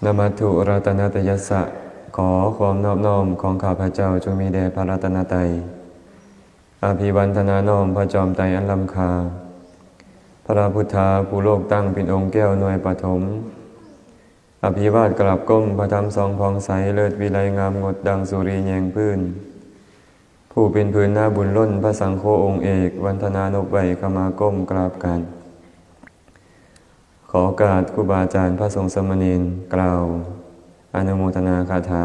นะมัตถุรัตนตยัสสะขอความนอบน้อมของข้าพเจ้าจงมีแด่พระรัตนตรัยอภิวันทนาน้อมพระจอมไตรอันล้ำค่าพระพุทธาผู้โลกตั้งเป็นองค์แก้วหน่วยปฐมอภิวาทกราบก้มพระธรรมทรงผ่องใสเลิศวิไลงามงดดังสุรีแยงพื้นผู้เป็นพื้นหน้าบุญล้นพระสังฆองค์เอกวันธนานกใบขมาก้มกราบกันขอโอกาสครูบาอาจารย์พระสงฆ์สมณีกล่าวอนุโมทนาคาถา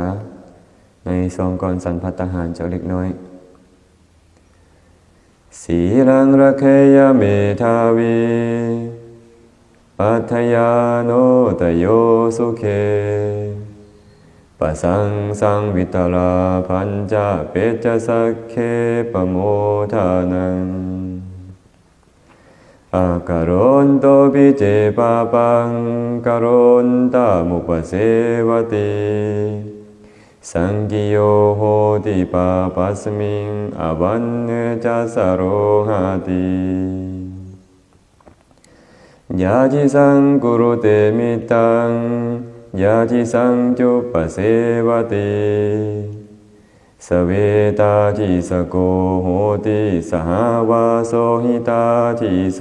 ในซองก่อนสันพัตตาหารเจ้าเล็กน้อยสีรังระเคยเมธาวีปัทยาโนตโยสุเคปสังสังวิตลาพันจาเปจสักเคปโมทานังอาการนโตปิเจปาปังการนตามุปเสวติสังกิโยโหติปาปัสมิงอวันเนจัสโรหะติยาจิสังกุรุเตมิตังยาจิสังจุปเสวติสเวตาจิสโกโหติสหวาโสหิตาทิโส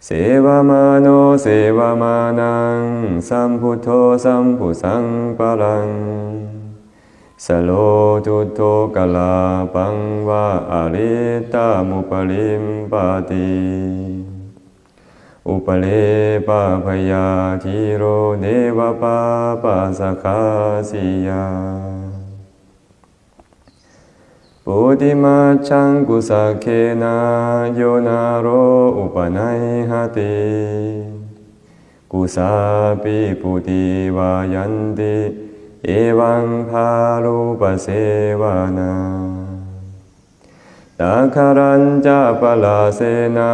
เสวามาโนเสวามานังสัมพุทโธสัมพุสังปะลังสโลทุตโธกลาปังวะอริตามุปลิมปาติอุปเลปะพยาธิโรเนวปาปัสสคาสิยาปุติมาชังกุสักเคนะโยนาโรอุปนัยหติกุสาปิปุติวายันติเอวังภาลุปเสวานาตาคารัญจาปลาเสนา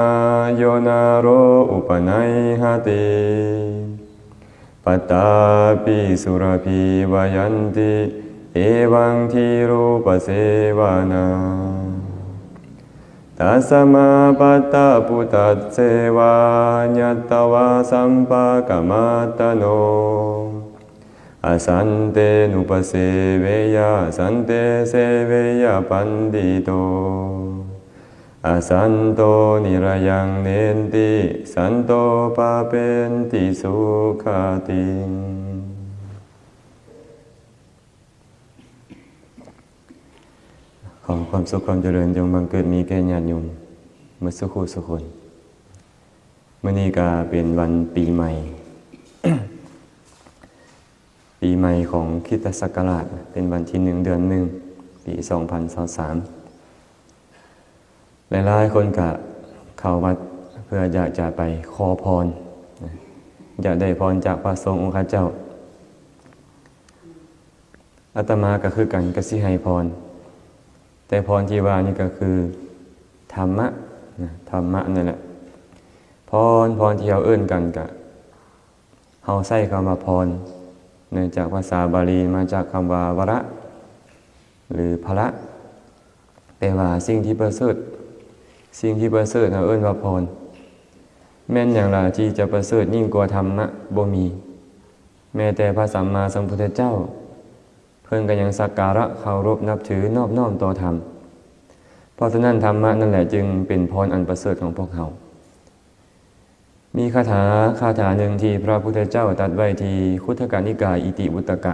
โยนาโรอุปนัยหติปัตตาปิสุรพีวายันติเอวังทีรูปเสวานาตัสมาปัตตาปุตตัสเสวาญัตตวาสัมปะกมัตตโนอสันเตนุปเสเวยาสันเตเสเวยาปันติโตอสันโตนิระยังเนนติสันโตปาเปนติสุขาติขอความสุขความเจริญจงบังเกิดมีแก่ญาติโยมเมื่อสักครู่สักคนมื้อนี้ก็เป็นวันปีใหม่ ปีใหม่ของคริสตศักราชเป็นวันที่1 เดือน 1ปี2023หลายๆคนก็เข้าวัดเพื่ออยากจะไปขอพรอยากได้พรจากพระสงฆ์องค์ข้าเจ้าอาตมาก็คือกันก็สิให้พรแต่พรที่ว่านี่ก็คือธรรมะธรรมะนั่นแหละพรที่เราเอิ้นกันก็เฮาใช้คำว่าพรเนื่องจากภาษาบาลีมาจากคำว่าวระหรือพละแปลว่าสิ่งที่ประเสริฐเราเอิ้นว่าพรแม่นอย่างไรที่จะประเสริฐยิ่งกว่าธรรมะบ่มีแม้แต่พระสัมมาสัมพุทธเจ้าเพิ่นก็ยังสักการะเคารพนับถือนอบน้อมต่อธรรมเพราะฉะนั้นธรรมะนั่นแหละจึงเป็นพรอันประเสริฐของพวกเรามีคาถาหนึ่งที่พระพุทธเจ้าตรัสไว้ที่คุตตกนิกายอิติวุตตกะ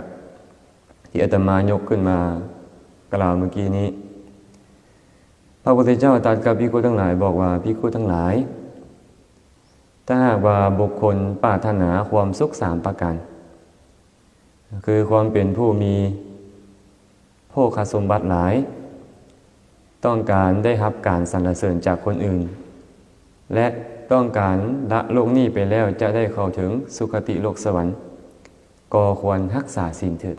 ที่อาตมายกขึ้นมากล่าวเมื่อกี้นี้พระพุทธเจ้าตรัสกับภิกษุทั้งหลายบอกว่าภิกษุทั้งหลายถ้าหากว่าบุคคลปรารถนาความสุข3ประการคือความเป็นผู้มีโภคสมบัติหลายต้องการได้รับการสรรเสริญจากคนอื่นและต้องการละโลกนี้ไปแล้วจะได้เข้าถึงสุคติโลกสวรรค์ก็ควรรักษาศีลเถิด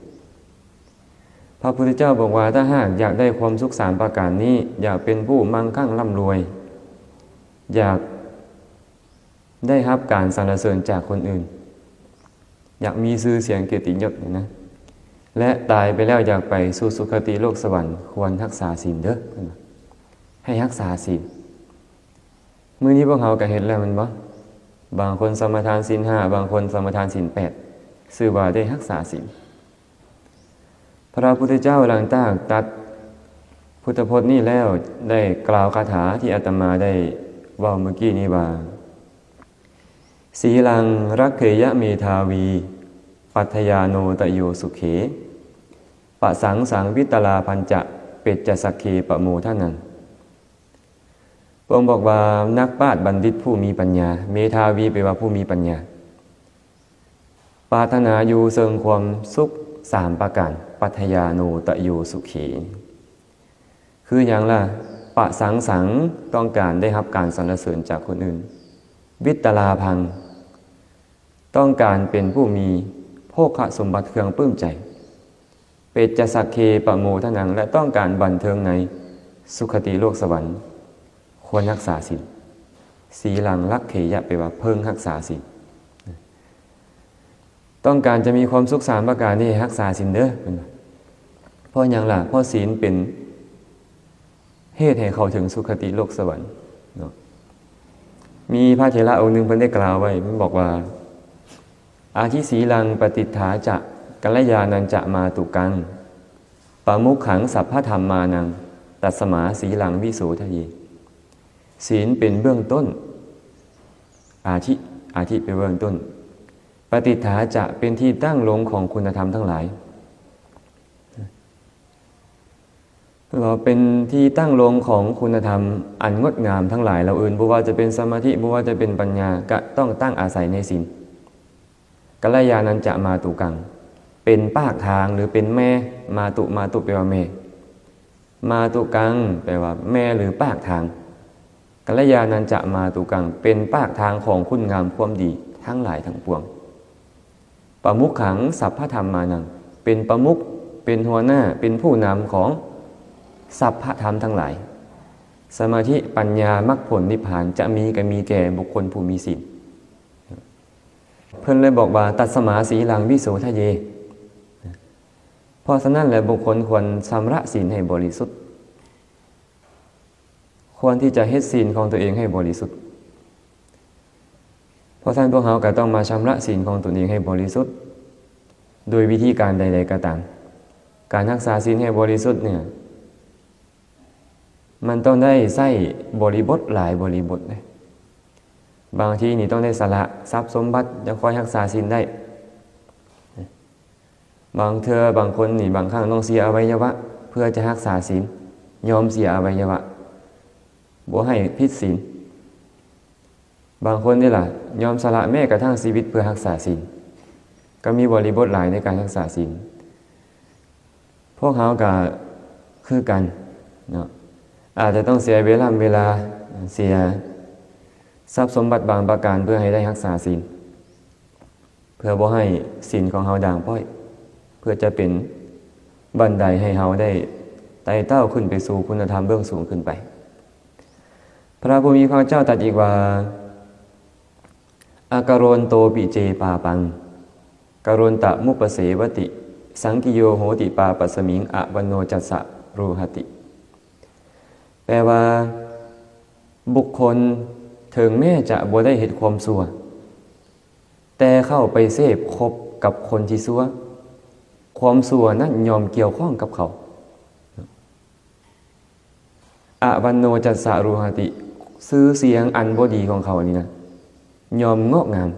พระพุทธเจ้าบอกว่าถ้าหากอยากได้ความสุข3ประการนี้อยากเป็นผู้มั่งคั่งร่ำรวยอยากได้รับการสรรเสริญจากคนอื่นอยากมีชื่อเสียงเกียรติยศนะและตายไปแล้วอยากไปสู่สุคติโลกสวรรค์ควรรักษาศีลเด้อให้รักษาศีลมื้อนี้พวกเราก็เห็นแล้วมันบ่ บางคนสมาทานศีลห้าบางคนสมาทานศีลแปดชื่อว่าได้รักษาศีลพระพุทธเจ้าหลังจากตัดพุทธพจน์นี้แล้วได้กล่าวคาถาที่อาตมาได้เว้าเมื่อกี้นี้ว่าสีลังรักเขยะเมธาวีปัทยาโนตโยสุเขปะสังสังวิตลาพันจะเป็จจสักเคปะโมท่านังพระองค์บอกว่านักปราชญ์บัณฑิตผู้มีปัญญาเมธาวีแปลว่าผู้มีปัญญาปรารถนาอยู่เสริงความสุขสามประการปัทยาโนตโยสุเขคืออย่างล่ะปะสังสังต้องการได้รับการสรรเสริญจากคนอื่นวิตลาพังต้องการเป็นผู้มีโภคสมบัติเครื่องปลื้มใจเปจจสักเคปะโมทนังและต้องการบันเทิงในสุคติโลกสวรรค์ควรรักษาศีลสีลังรักเขยะแปลว่าเพิ่งรักษาศีลต้องการจะมีความสุขสามประการนี่รักษาศีลเด้อเพราะอย่างล่ะเพราะศีลเป็นเหตุให้เขาถึงสุคติโลกสวรรค์เนาะมีพระเถระองค์หนึ่งเพิ่นได้กล่าวไว้เพิ่นบอกว่าอาทิสีลังปฏิฐาจะกัลยาณัญจะมาตุกังปะมุขขังสัพพธรรมานังตัสมาสีลังวิโสทะเยศีลเป็นเบื้องต้นอาทิเป็นเบื้องต้นปฏิฐาจะเป็นที่ตั้งลงของคุณธรรมทั้งหลายเราเป็นที่ตั้งลงของคุณธรรมอันงดงามทั้งหลายเราอื่นบ่ว่าจะเป็นสมาธิบ่ว่าจะเป็นปัญญาก็ต้องตั้งอาศัยในศีลกัลยาณัญจะมาตุกังเป็นปากทางหรือเป็นแม่มาตุแปลว่าแม่มาตุกังแปลว่าแม่หรือปากทางกัลยาณัญจะมาตุกังเป็นปากทางของคุณงามความดีทั้งหลายทั้งปวงปะมุขขังสัพพธรรมานังเป็นประมุขเป็นหัวหน้าเป็นผู้นำของสัพพธรรมทั้งหลายสมาธิปัญญามรรคผลนิพพานจะมีก็มีแก่บุคคลผู้มีศีลเพิ่นเลยบอกว่าตัสมาสีลังวิโสทะเยเพราะฉะนั้นแหละบุคคลควรชำระศีลให้บริสุทธิ์ควรที่จะเฮ็ดศีลของตัวเองให้บริสุทธิ์เพราะฉะนั้นพวกเราก็ต้องมาชำระศีลของตัวเองให้บริสุทธิ์โดยวิธีการใดๆก็ตามการรักษาศีลให้บริสุทธิ์เนี่ยมันต้องได้ใช้บริบทหลายบริบทเลยบางทีนี่ต้องได้สละทรัพย์สมบัติจะคอยรักษาศีลได้บางเทื่อบางคนนี่บางครั้งต้องเสียอวัยวะเพื่อจะรักษาศีลยอมเสียอวัยวะบ่ให้ผิดศีลบางคนนี่ล่ะยอมสละแม้กระทั่งชีวิตเพื่อรักษาศีลก็มีบริบทหลายในการรักษาศีลพวกเขาก็คือกันเนาะอาจจะต้องเสียเวลาเสียทรัพย์สมบัติบางประการเพื่อให้ได้รักษาศีลเพื่อบ่ให้ศีลของเฮาด่างพร้อยเพื่อจะเป็นบันไดให้เฮาได้ไต่เต้าขึ้นไปสู่คุณธรรมเบื้องสูงขึ้นไปพระผู้มีพระเจ้าตรัสอีกว่าอากโรนโตปิเจปาปังกโรนตะมุปเสวติสังกิโยโหติปาปัสสมิงอวันโนจัสสะรูหติแปลว่าบุคคลถึงแม้จะบ่ได้เห็นความชั่วแต่เข้าไปเสพคบกับคนที่ชั่วความชั่วนั้นยอมเกี่ยวข้องกับเขาอวันโนจัสสะรูหติซื้อเสียงอันบ่ดีของเขานี่นะยอมงอกงาม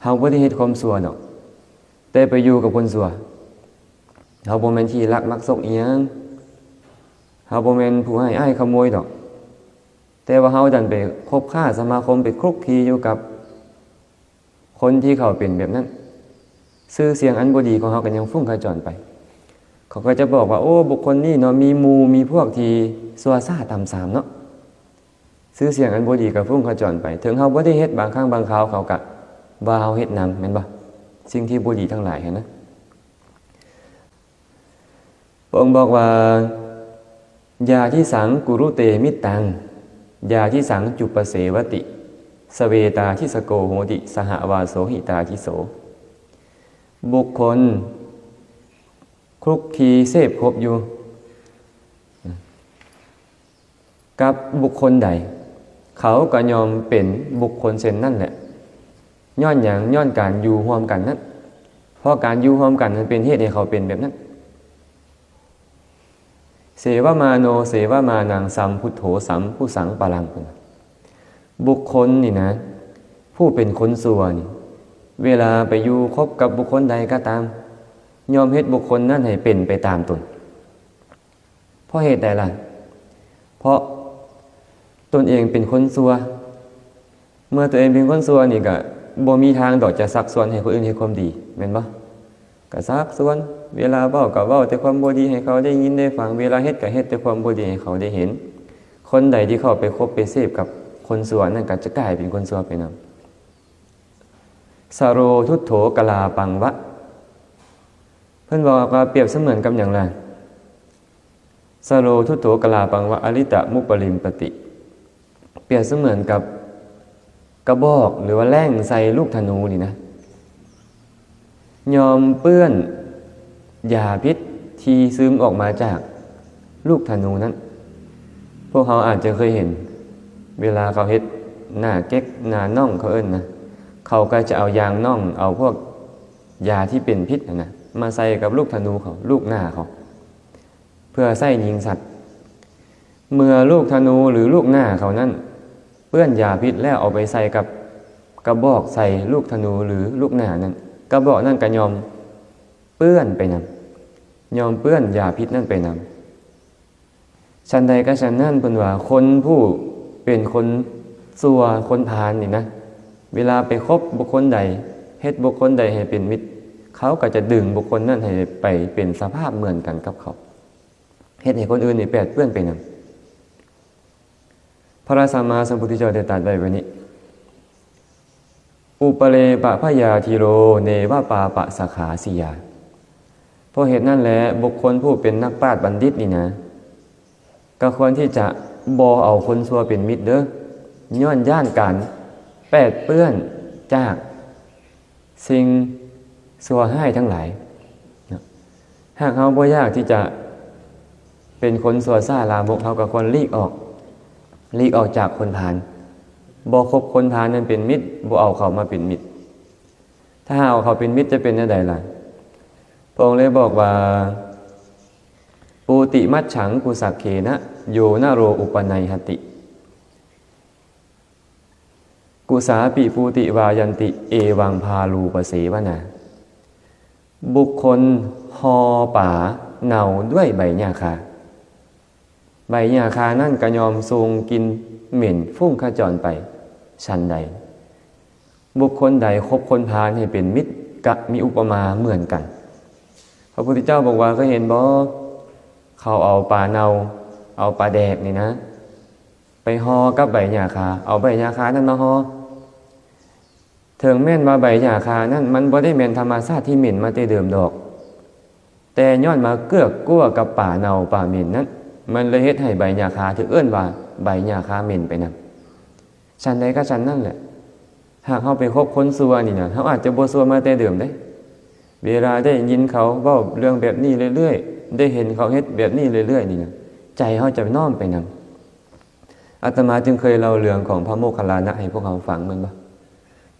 เฮาบ่ได้เฮ็ดความชั่วดอกแต่ไปอยู่กับคนชั่วเฮาบ่แม่นที่รักมักซกอีหยังเฮาบ่แม่นผู้ให้อ้ายขโมยดอกแต่ว่าเฮาดันไปคบค้าสมาคมไปคลุกคลีอยู่กับคนที่เขาเป็นแบบนั้นชื่อเสียงอันบ่ดีของเฮาก็ยังฟุ้งกระจรไปเขาก็จะบอกว่าโอ้บุคคลนี้เนาะมีหมู่มีพวกที่ซัวซ่าต่ำสามเนาะชื่อเสียงอันบ่ดีก็ฟุ้งกระจรไปถึงเฮาบ่ได้เฮ็ดบางครั้งบางคราวเขาก็ว่าเฮาเฮ็ดนำแม่นบ่สิ่งที่บ่ดีทั้งหลายเห็นนะพระองค์บอกว่ายาที่สังกุรุเตมิตตังยาที่สังจุปเสวติสเวตาทิสโกโหติสหวาโสหิตาทิโสบุคคลคลุกคลีเสพคบอยู่กับบุคคลใด เขาก็ยอมเป็นบุคคลเช่นนั่นแหละย้อนหยังย้อนการอยู่ร่วมกันนั้นเพราะการอยู่ร่วมกันนั้นเป็นเหตุให้เขาเป็นแบบนั้นเสวมาโนเสวมานังสัมพุทโธสัมพุสังปะลังบุคคลนี่นะผู้เป็นคนชั่วนี่เวลาไปอยู่คบกับบุคคลใดก็ตามยอมเฮ็ดบุคคลนั้นให้เป็นไปตามตนเพราะเหตุใดล่ะเพราะตนเองเป็นคนชั่วเมื่อตัวเองเป็นคนชั่วนี่ก็บ่มีทางดอกจะซักซ้อนให้คนอื่นเฮ็ดความดีแม่นบ่ก็ซักซ้อนเวลาเว้าก็เว้าแต่ความบ่ดีให้เขาได้ยินได้ฟังเวลาเฮ็ดก็เฮ็ดแต่ความบ่ดีให้เขาได้เห็นคนใดที่เข้าไปคบไปเสพกับคนชั่วนั่นก็จะกลายเป็นคนชั่วไปนำสโรทุตโธกลาปังวะเพิ่นบอกว่าเปรียบเสมือนกับหยังล่ะสโรทุตโธกลาปังวะอริตะมุปปริมปติเปรียบเสมือนกับกระบอกหรือว่าแล่งใส่ลูกธนูนี่นะยอมเปื้อนยาพิษที่ซึมออกมาจากลูกธนูนั้นพวกเขาอาจจะเคยเห็นเวลาเขาเฮ็ดหน้าเก๊กหน้าน่องเขาเอิ้นนะเขาก็จะเอายางน่องเอาพวกยาที่เป็นพิษนะมาใส่กับลูกธนูเขาลูกหน้าเขาเพื่อใส่ยิงสัตว์เมื่อลูกธนูหรือลูกหน้าเขานั้นเปื้อนยาพิษแล้วเอาไปใส่กับกระบอกใส่ลูกธนูหรือลูกหน้านั้นกระบอกนั่นก็ยอมเปื้อนไปนำยอมเปื้อนยาพิษนั่นไปนำฉันใดก็ฉันนั่นเพิ่นว่าคนผู้เป็นคนชั่วคนพาลนี่นะเวลาไปคบบุคคลใดเฮ็ดบุคคลใดให้เป็นมิตรเขาก็จะดึงบุคคลนั้นให้ไปเป็นสภาพเหมือนกันกับเขาเฮ็ดให้คนอื่นนี่แปดเปื้อนไปนำพระสัมมาสัมพุทธเจ้าได้ตรัสไว้ว่านี้อุปเลปะพยาธิโรเนวะปาปะสาขาสิยาเพราะเหตุนั้นแหละบุคคลผู้เป็นนักปราชญ์บัณฑิตนี่นะก็ควรที่จะบ่เอาคนชั่วเป็นมิตรเด้อย้อนย่านกันแปดเปื้อนจากสิ่งชั่วให้ทั้งหลายหากเขาบ่อยากที่จะเป็นคนชั่วซ่าลามกเขาก็ควรหลีกออกจากคนพาลบ่คบคนพาลนั้นเป็นมิตรบ่เอาเขามาเป็นมิตรถ้าเอาเขาเป็นมิตรจะเป็นจังไดล่ะพระองค์เลยบอกว่าปูติมัจฉังกุสักเขนะโยนะโรอุปนัยหติกุสาปิปูติวายันติเอวังพาลูปเสวนาบุคคลหอป่าเนาด้วยใบหญ้าคาใบหญ้าคานั่นก็ยอมทรงกินเหม็นฟุ้งขจรไปฉันใดบุคคลใดคบคนพาลให้เป็นมิตรกับมีอุปมาเหมือนกันพระพุทธเจ้าบอกว่าก็เห็นบ่เขาเอาปลาเนาเอาปลาแดกนี่นะไปห่อกับใบหญ้าคาเอาใบหญ้าคานั้นมาห่อถึงแม่นว่าใบหญ้าคานั้นมันบ่ได้แม่นธรรมชาติที่เหม็นมาแต่เดิมดอกแต่ย้อนมาเกือกกลัวกับป่าเนาป่าเหม็นนั้นมันเลยเฮ็ดให้ใบหญ้าคาถึงเอิ้นว่าใบหญ้าคาเหม็นไปนำฉันใดก็ฉันนั่นแหละหากเฮาไปคบคนชั่วนี่นะเฮาอาจจะบ่ชั่วมาแต่เดิมเด้เวลาได้ยินเขาเว้าเรื่องแบบนี้เรื่อยๆได้เห็นเขาเฮ็ดแบบนี้เรื่อยๆนี่นะใจเฮาจะน้อมไปนำอาตมาจึงเคยเล่าเรื่องของพระโมคคัลลานะให้พวกเขาฟังมันบ่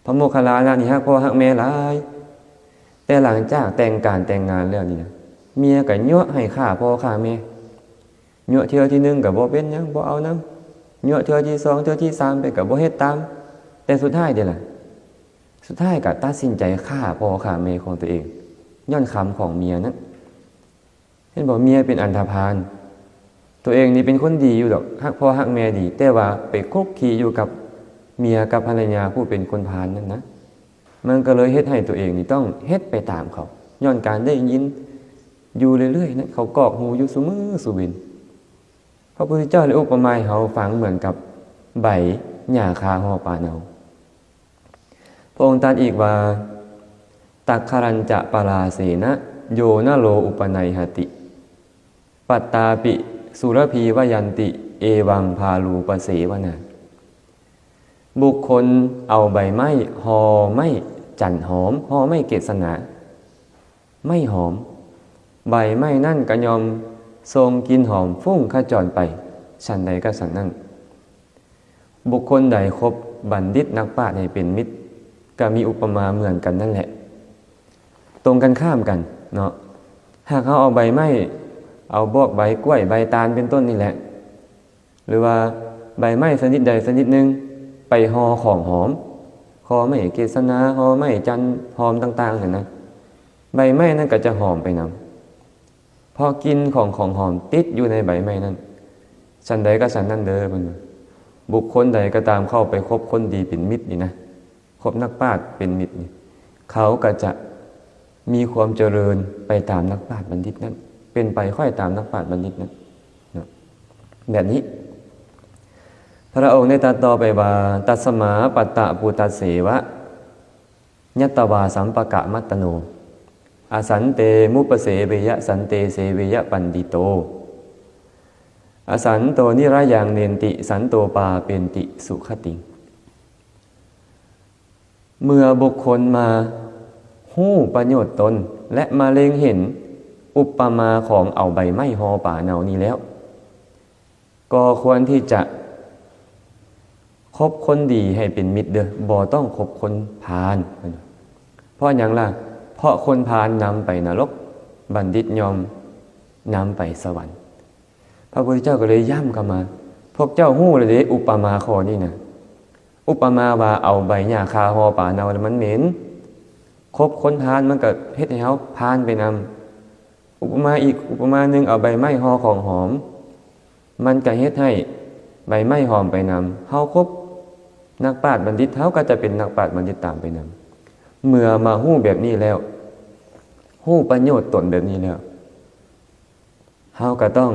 พระโมคคัลลานะนี่ฮักพ่อฮักแม่หลายแต่หลังจากแต่งงานแล้วนี่นะเมียก็ยั่วให้ฆ่าพ่อฆ่าแม่ยั่วเทื่อที่1ก็บ่เป็นหยังบ่เอานำยั่วเทื่อที่2เทื่อที่3ไปก็บ่เฮ็ดตามแต่สุดท้ายเด้ล่ะสุดท้ายก็ตัดสินใจฆ่าพ่อฆ่าแม่ของตัวเองย้อนคำของเมียนั้นเห็นบอกเมียเป็นอันธพาลตัวเองนี่เป็นคนดีอยู่ดอกฮักพ่อฮักแม่ดีแต่ว่าไปคุกคีอยู่กับเมียกับภรรยาผู้เป็นคนพาลนั่นนะมันก็เลยเฮ็ดให้ตัวเองนี่ต้องเฮ็ดไปตามเขาย้อนการได้ยินอยู่เรื่อยๆนั้นเขากอกหูอยู่ซุมื้อซุวินพระพุทธเจ้าเลยอุปมาให้เฮาฟังเหมือนกับใบหญ้าคาห่อป่าเนาพระองค์ตรัสอีกว่าตักขรัญจะปราเสนะโยนะโลอุปนัยหติปัตตาปิสุรพีวยันติเอวังพาลูปเสวนาบุคคลเอาใบไม้ห่อไม้จันหอมห่อไม้เกศนาไม่หอมใบไม้นั่นก็ยอมทรงกินหอมฟุ้งขจรไปฉันใดก็ฉันนั่น บุคคลใดคบบัณฑิตนักปราชญ์ให้เป็นมิตรก็มีอุปมาเหมือนกันนั่นแหละตรงกันข้ามกันเนาะหากเขาเอาใบไม้เอาบวกใบกล้วยใบตาลเป็นต้นนี่แหละหรือว่าใบไม้ชนิดใดชนิดหนึ่งไปห่อของหอมห่อไม้เกสนาห่อไม้จันทร์หอมต่างๆเห็นนะใบไม้นั่นก็จะหอมไปนำพอกินของหอมติดอยู่ในใบไม้นั้นฉันใดก็ฉันนั่นเด้อมันบุคคลใดก็ตามเข้าไปคบคนดีเป็นมิตรนี่นะคบนักปราชญ์เป็นมิตรนี่เขาก็จะมีความเจริญไปตามนักปราชญ์บัณฑิตนั้นเป็นไปค่อยตามนักปราชญ์บัณฑิตนั้นแบบนี้พระองค์ได้ตรัสต่อไปว่าตัสมาปัตตะปุตัสเสวะยัตตวาสัมปกะมัตตโนอสันเตมุปเสเวยะสันเตเสเวยะปันดิโตอสันโตนิระยังเนนติสันโตปาเป็นติสุขติงเมื่อบุคคลมาหู้ประโยชน์ตนและมาเล็งเห็นอุปมาของเอาใบไม้ห่อป่าเนานี้แล้วก็ควรที่จะคบคนดีให้เป็นมิตรเด้อบ่ต้องคบคนพาลเพราะอย่างล่ะเพราะคนพาลนำไปนรกบัณฑิตยอมนำไปสวรรค์พระพุทธเจ้าก็เลยย้ำเข้ามาพวกเจ้าหู้เลยเด้อุปมาข้อนี้นะอุปมาว่าเอาใบหญ้าคาห่อป่าเนาแล้วมันเหม็นคบคนพาลมันก็เฮ็ดให้เฮาพาลไปนำอุปมาอีกอุปมาหนึ่งเอาใบไม้ห่อของหอมมันก็เฮ็ดให้ใบไม้หอมไปนำเฮาคบนักปราชญ์บัณฑิตเฮาก็จะเป็นนักปราชญ์บัณฑิตตามไปนำเมื่อมาฮู้แบบนี้แล้วฮู้ประโยชน์ตนแบบนี้แล้วเฮาก็ต้อง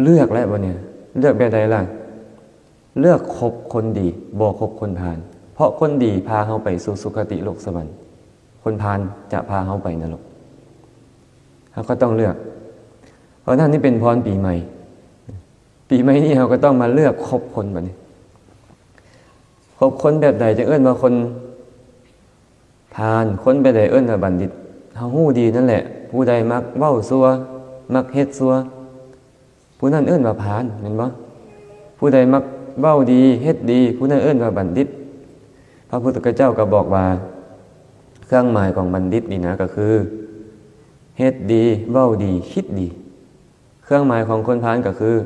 เลือกแล้วบ่เนี่ยเลือกแบบใดล่ะเลือกคบคนดีบ่คบคนพาลเพราะคนดีพาเฮาไปสู่สุคติโลกสวรรค์คนพาลจะพาเฮาไปนรกเฮาก็ต้องเลือกเพราะนั่นนี่เป็นพรปีใหม่ปีใหม่นี้เราก็ต้องมาเลือกคบคนแบบนี้คบคนแบบใดจะเอื้อนว่าคนพาลคนแบบใดเอื้อนว่าบัณฑิตเฮาฮู้ดีนั่นแหละผู้ใดมักเว้าซัวมักเฮ็ดซัวผู้นั้นเอื้อนว่าพาลเห็นบ่ผู้ใดมักเว้าดีเฮ็ดดีผู้นั้นเอื้อนว่าบัณฑิตพระพุทธเจ้าก็บอกว่าเครื่องหมายของบัณฑิตนี่นะก็คือเฮ็ดดีเว้าดีคิดดีเครื่องหมายของคนพาลก็คือ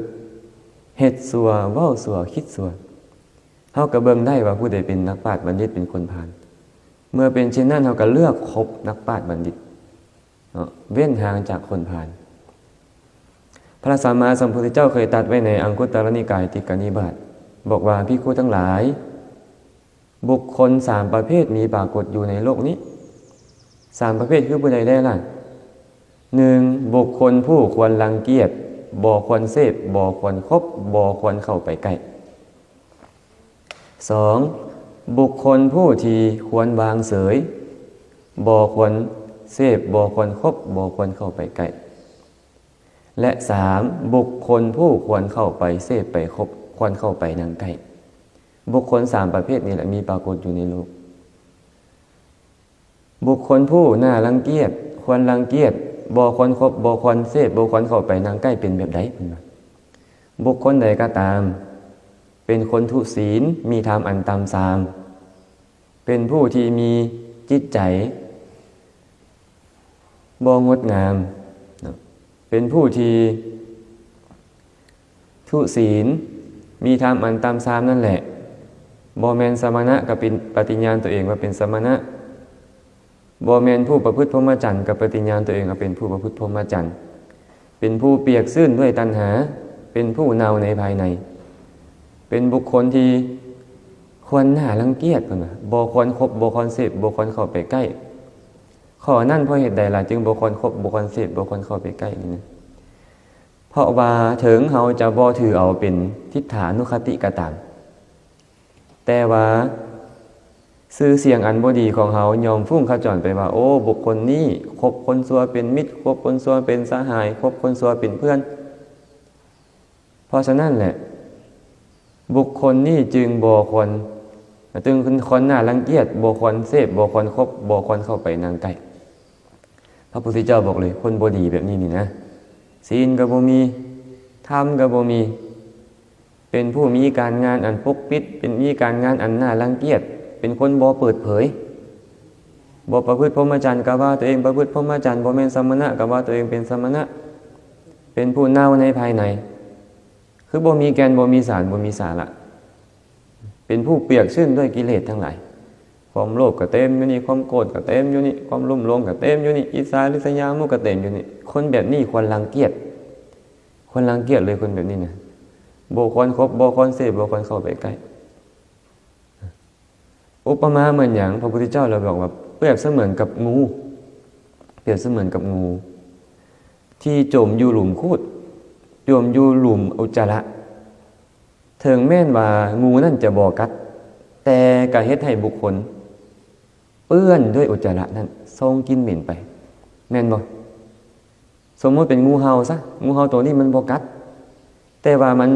เฮ็ดซัวเว้าซัวคิดซัวเฮาก็เบิ่งได้ว่าผู้ใดเป็นนักปราชญ์บัณฑิตเป็นคนพาลเมื่อเป็นเช่นนั้นเฮาก็เลือกคบนักปราชญ์บัณฑิตเนาะเว้นห่างจากคนพาลพระสัมมาสัมพุทธเจ้าเคยตรัสไว้ในอังคุตรนิกายติกนิบาตบอกว่าภิกษุทั้งหลายบุคคล3ประเภทมีปรากฏอยู่ในโลกนี้3ประเภทคือผู้ใดได้ล่ะ1บุคคลผู้ควรรังเกียจบ่ควรเสพบ่ควรคบบ่ควรเข้าไปใกล้2บุคคลผู้ที่ควรวางเฉยบ่ควรเสพบ่ควรคบบ่ควรเข้าไปใกล้และ3บุคคลผู้ควรเข้าไปเสพไปคบควรเข้าไปนั่งใกล้บุคคล3ประเภทนี้แหละมีปรากฏอยู่ในโลกบุคคลผู้น่ารังเกียจควรรังเกียจบ่ควรคบบ่ควรเสพบ่ควรเข้าไปนั่งใกล้เป็นแบบใดบุคคลใดก็ตามเป็นคนทุศีลมีธรรมอันต่ำทรามเป็นผู้ที่มีจิตใจบ่งดงามเป็นผู้ที่ทุศีลมีธรรมอันต่ำทรามนั่นแหละบ่แม่นสมณะก็เป็นปฏิญาณตัวเองว่าเป็นสมณะบ่แม่นผู้ประพฤติพรหมจรรย์กับปฏิญาณตัวเองว่าเป็นผู้ประพฤติพรหมจรรย์เป็นผู้เปียกชื้นด้วยตัณหาเป็นผู้เนาในภายในเป็นบุคคลที่ควรน่ารังเกียจพุ่นน่ะบ่ควรคบบ่ควรเสพบ่ควรเข้าไปใกล้ข้อนั้นเพราะเหตุใดล่ะจึงบ่ควรคบบ่ควรเสพบ่ควรเข้าไปใกล้นี่นะเพราะว่าถึงเฮาจะบ่ถือเอาเป็นทิฏฐานุคติก็ตามแต่ว่าชื่อเสียงอันบ่ดีของเฮายอมฟุ้งขจรไปว่าโอ้บุคคลนี้คบคนชั่วเป็นมิตรคบคนชั่วเป็นสหายคบคนชั่วเป็นเพื่อนเพราะฉะนั้นแหละบุคคลนี้จึงบ่ควรจึงคนน่ารังเกียจบ่ควรเสพบ่ควรคบบ่ควรเข้าไปนั่งใกล้พระพุทธเจ้าบอกเลยคนบ่ดีแบบนี้นี่นะศีลก็บ่มีธรรมก็บ่มี เป็นผู้มีการงานอันปกปิดเป็นมีการงานอันน่ารังเกียจเป็นคนบ่เปิดเผยบ่ประพฤติพรหมจรรย์ก็ว่าตัวเองประพฤติพรหมจรรย์บ่แม่นสมณะก็ว่าตัวเองเป็นสมณะเป็นผู้เน่าในภายในคือบ่มีแกนบ่มีสารบ่มีสาระเป็นผู้เปียกชื้นด้วยกิเลสทั้งหลายความโลภก็เต็มอยู่นี่ความโกรธก็เต็มอยู่นี่ความลุ่มหลงก็เต็มอยู่นี่อิจฉาริษยามุก็เต็มอยู่นี่คนแบบนี้ควรรังเกียจเลยคนแบบนี้นะบ่ควรคบบ่ควรเสพบ่ควรเข้าไปใกล้อุปมาเหมือนอย่างพระพุทธเจ้าเราบอกว่าเปรียบเสมือนกับงูที่จมอยู่หลุมคูดจมอยู่หลุมอุจจาระถึงแม้นว่างูนั่นจะบ่กัดแต่ก็เฮ็ดให้บุคคลเปื้อนด้วยอุจจาระนั้นทรงกินเหม็นไปแม่นบ่สมมติเป็นงูเห่าซะงูเห่าตัวนี้มันบ่กัดแต่ว่ามัน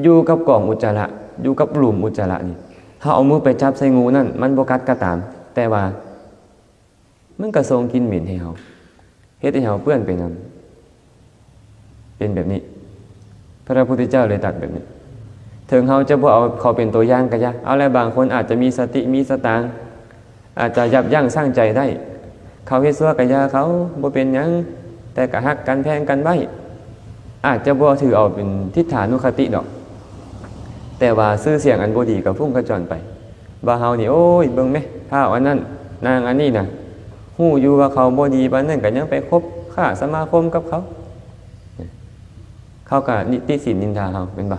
อยู่กับกล่องอุจจาระอยู่กับหลุมอุจจาระนี่ถ้าเอามือไปจับใส่งูนั่นมันบ่กัดก็ตามแต่ว่ามันก็ทรงกินเหม็นให้เฮาเฮ็ดให้เฮาเปื้อนไปนำเป็นแบบนี้พระพุทธเจ้าเลยตรัสแบบนี้ถึงเฮาจะบ่เอาเขาเป็นตัวอย่างก็ยะเอาแล้วบางคนอาจจะมีสติมีสตางค์อาจจะยับยั้งชั่งใจได้เขาเฮ็ดซั่วก็ยาเขาบ่เป็นหยังแต่ก็ฮักกันแพงกันไว้อาจจะบ่ถือเอาเป็นทิฏฐานุคติดอกแต่ว่าชื่อเสียงอันบ่ดีก็พุ่งกระจรไปว่าเฮานี่โอ้ยเบิ่งแม่ข้าวอันนั้นนางอันนี้น่ะฮู้อยู่ว่าเขาบ่ดีปานนั้นก็ยังไปคบค้าสมาคมกับเขาก็นิติสินนินทาเฮาเป็นบ่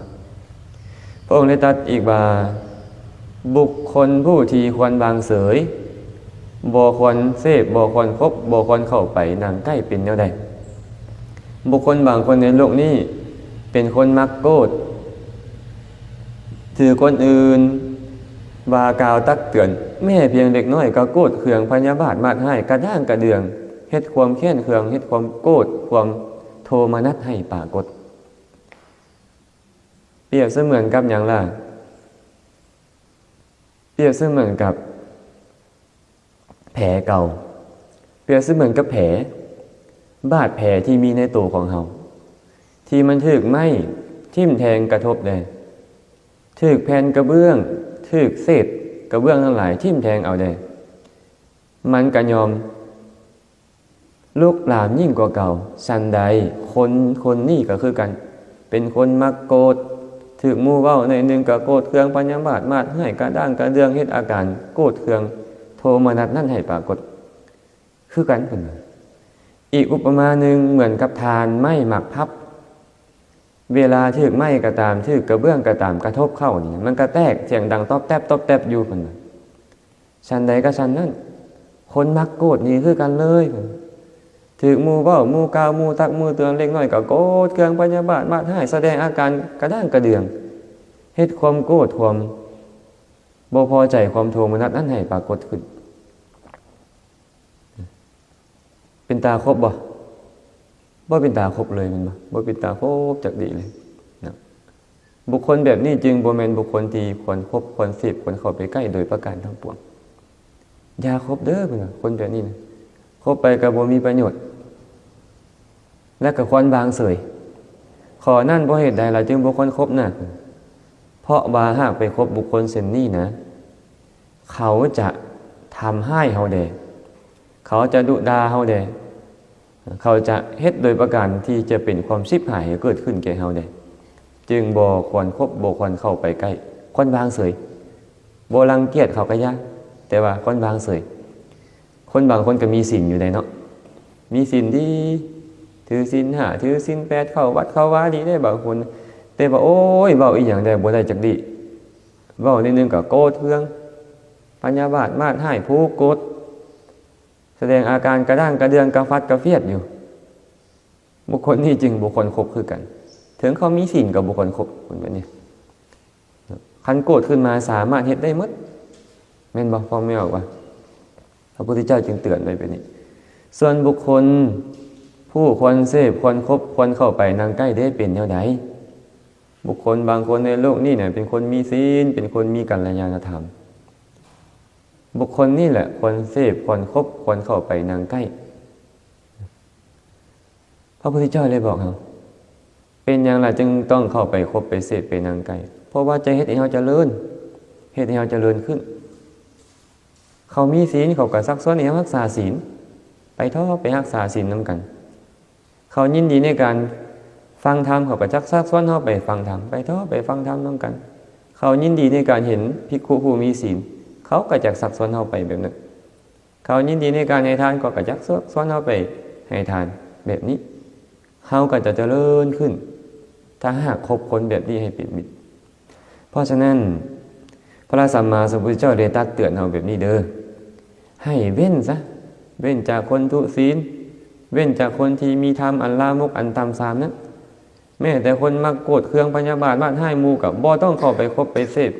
พระองค์ได้ตรัสอีกว่าบุคคลผู้ที่ควรวางเสยบ่ควรเสพบ่ควรคบบ่ควรเข้าไปนั่งใกล้เป็นแนวใดบุคคลบางคนในโลกนี้เป็นคนมักโกรธถือคนอื่นว่ากล่าวตักเตือนแม่เพียงเล็กน้อยก็โกรธเคืองพยาบาทมาดให้กระด้างกระเดืองเฮ็ดความแค้นเคืองเฮ็ดความโกรธความโทมนัสให้ปรากฏเปรียบเสมือนกับอย่างล่ะเปรียบเสมือนกับแผลเก่าเปรียบเสมือนกับแผลบาดแผลที่มีในตัวของเฮาที่มันถูกไม้ทิ่มแทงกระทบได้ถูกแผ่นกระเบื้องถูกเศษกระเบื้องทั้งหลายทิ่มแทงเอาได้มันก็ยอมลุกลามยิ่งกว่าเก่าชันใดคนนี่ก็คือกันเป็นคนมักโกรธถูกหมู่เว้าในหนึ่งก็โกรธเคืองพยาบาทมาดให้กระด้างกระเดืองเฮ็ดอาการโกรธเคืองโทมนัสนั่นให้ปรากฏคือกันเพิ่นอีกอุปมาหนึ่งเหมือนกับทานไม้หมักพับเวลาถูกไม้ก็ตามถูกกระเบื้องก็ตามกระทบเข้านี่มันก็แตกเสียงดังตอบแตบอยู่เพิ่นชันใดก็ชันนั้นคนมักโกรธนี่คือกันเลยเพิ่นถูกหมู่เว้าหมู่กล่าวหมู่ตักหมู่เตือนเล็กน้อยก็โกรธเคืองพยาบาทมาดให้แสดงอาการกระด้างกระเดืองเฮ็ดความโกรธความบ่พอใจความโทมนัสนั่นให้ปรากฏขึ้นเป็นตาครบบ่เป็นตาครบเลยมันบ่เป็นตาครบจักดีเลยนะบุคคลแบบนี้จึงบ่แม่นบุคคลที่ควรคบควรเสพควรเข้าไปใกล้โดยประการทั้งปวงอย่าคบเด้อเพิ่นคนแบบนี้นะคบไปก็บ่มีประโยชน์และก็ควรวางเฉยขอนั่นเพราะเหตุใดล่ะจึงบ่ควรคบน่ะเพราะว่าหากไปคบบุคคลเช่นนี้นะเขาจะทำให้เฮาแดเขาจะดุด่าเฮาแดเขาจะเฮ็ดโดยประการที่จะเป็นความชิบหายเกิดขึ้นแก่เฮาแดจึงบ่ควรคบบ่ควรเข้าไปใกล้ควรวางเฉยบ่รังเกียจเขาก็ยะแต่ว่าควรวางเฉยคนบางคนก็มีศีลอยู่ได้เนาะมีศีลดีถือศีล5ถือศีล8เข้าวัดเข้าวาดีได้บางคนแต่ว่าโอ้ยเว้าอีหยังได้บ่ได้จักดีเว้านิดนึงก็โกรธเคืองพยาบาทมาดให้ผู้โกรธแสดงอาการกระด้างกระเดืองกระฟัดกระเฟียดอยู่บุคคลนี้จึงบุคคลคบคือกันถึงเขามีศีลกับบุคคลคบคนแบบนี้คันโกรธขึ้นมาสามารถเฮ็ดได้หมดแม่นบ่ฟังไม่ออกว่าพระพุทธเจ้าจึงเตือนไว้แบบนี้ส่วนบุคคลผู้ควรเสพควรคบควรเข้าไปนั่งใกล้ได้เป็นแนวใดบุคคลบางคนในโลกนี้เนี่ยเป็นคนมีศีลเป็นคนมีกัลยาณธรรมบุคคลนี่แหละควรเสพควรคบควรเข้าไปนั่งใกล้พระพุทธเจ้าเลยบอกเรา เป็นอย่างไรจึงต้องเข้าไปคบไปเสพไปนางไก่เพราะว่าจะเฮ็ดให้เฮาเจริญเฮ็ดให้เฮาเจริญขึ้นเขามีศีลเขาก็ซักซ้อนให้เฮารักษาศีลไปท้อไปรักษาศีลนำกันเขายินดีในการฟังธรรมเขาก็ซักซ้อนเฮาไปฟังธรรมไปท้อไปฟังธรรมนำกันเขายินดีในการเห็นภิกขุผู้มีศีลเขาก็จักซักซ้อนเฮาไปแบบนั้นเขายินดีในการให้ทานก็จักซักซ้อนเฮาไปให้ทานแบบนี้เฮาก็จะเจริญขึ้นถ้าหากคบคนแบบนี้ให้เป็นมิตรเพราะฉะนั้นพระสัมมาสัมพุทธเจ้าได้ตักเตือนเฮาแบบนี้เด้อให้เว้นซะเว้นจากคนทุศีลเว้นจากคนที่มีธรรมอันลามกอันต่ำทรามนั้นแม้แต่คนมักโกรธเคืองพยาบาทบ้านให้หมู่กับบ่ต้องเข้าไปคบไปเสพ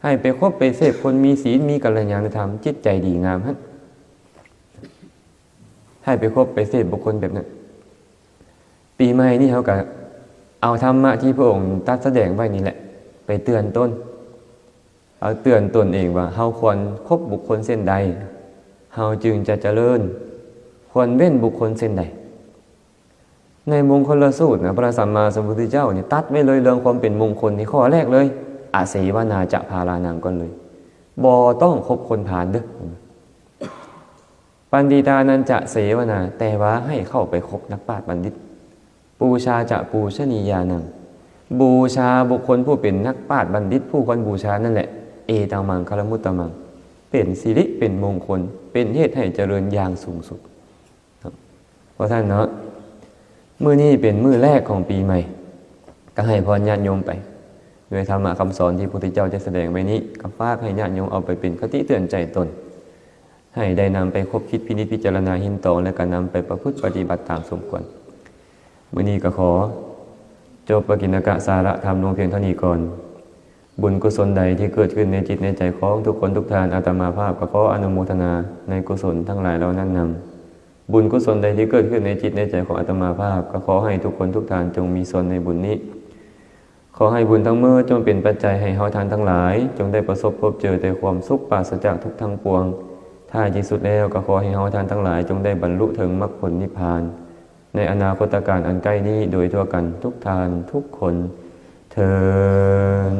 ให้ไปคบไปเสพคนมีศีลมีกัลยาณธรรมจิตใจดีงามฮะให้ไปคบไปเสพบุคคลแบบนั้นปีใหม่นี่เฮาก็เอาธรรมะที่พระองค์ตรัสแสดงไว้นี่แหละไปเตือนตนเอาเตือนตนเองว่าเฮาควรคบบุคคลเส้นใดเฮาจึงจะเจริญควรเว้นบุคคลเส้นใดในมงคลสูตรนะพระสัมมาสัมพุทธเจ้านี่ตัดไว้เลยเรื่องความเป็นมงคลนี่ข้อแรกเลยอาเสวนาจะพารานังก่อนเลยบ่ต้องคบคนผ่านเด้อปันดิตานันจะเสวนาแต่ว่าให้เข้าไปคบนักปราชญ์บัณฑิตปูชาจะปูชนียานังบูชาบุคคลผู้เป็นนักปราชญ์บัณฑิตผู้ควรบูชานั่นแหละเอตังมังคารมุตตมังเป็นสิริเป็นมงคลเป็นเหตุให้เจริญอย่างสูงสุดเพราะท่านเนาะมื้อนี้เป็นมื้อแรกของปีใหม่ก็ให้พรญาติโยมไปด้วยธรรมะคำสอนที่พระพุทธเจ้าจะแสดงไว้นี้ก็ฝากให้ญาติโยมเอาไปเป็นคติเตือนใจตนให้ได้นำไปคบคิดพินิจพิจารณาหินตองและก็นำไปประพฤติปฏิบัติตามสมควรมื้อนี้ก็ขอจบปกิณกะสาระธรรมลงเพียงเท่านี้ก่อนบุญกุศลใดที่เกิดขึ้นในจิตในใจของทุกคนทุกท่านอาตมาภาพก็ขออนุโมทนาในกุศลทั้งหลายเหล่านั้นนำบุญกุศลใดที่เกิดขึ้นในจิตในใจของอาตมาภาพก็ขอให้ทุกคนทุกท่านจงมีส่วนในบุญนี้ขอให้บุญทั้งเมื่อจงเป็นปัจจัยให้เฮาทานทั้งหลายจงได้ประสบพบเจอแต่ความสุขปราศจากทุกข์ทั้งปวงท้ายที่สุดแล้วก็ขอให้เฮาทานทั้งหลายจงได้บรรลุถึงมรรคผลนิพพานในอนาคตการอันใกล้นี้โดยทั่วกันทุกทานทุกคนเทอญ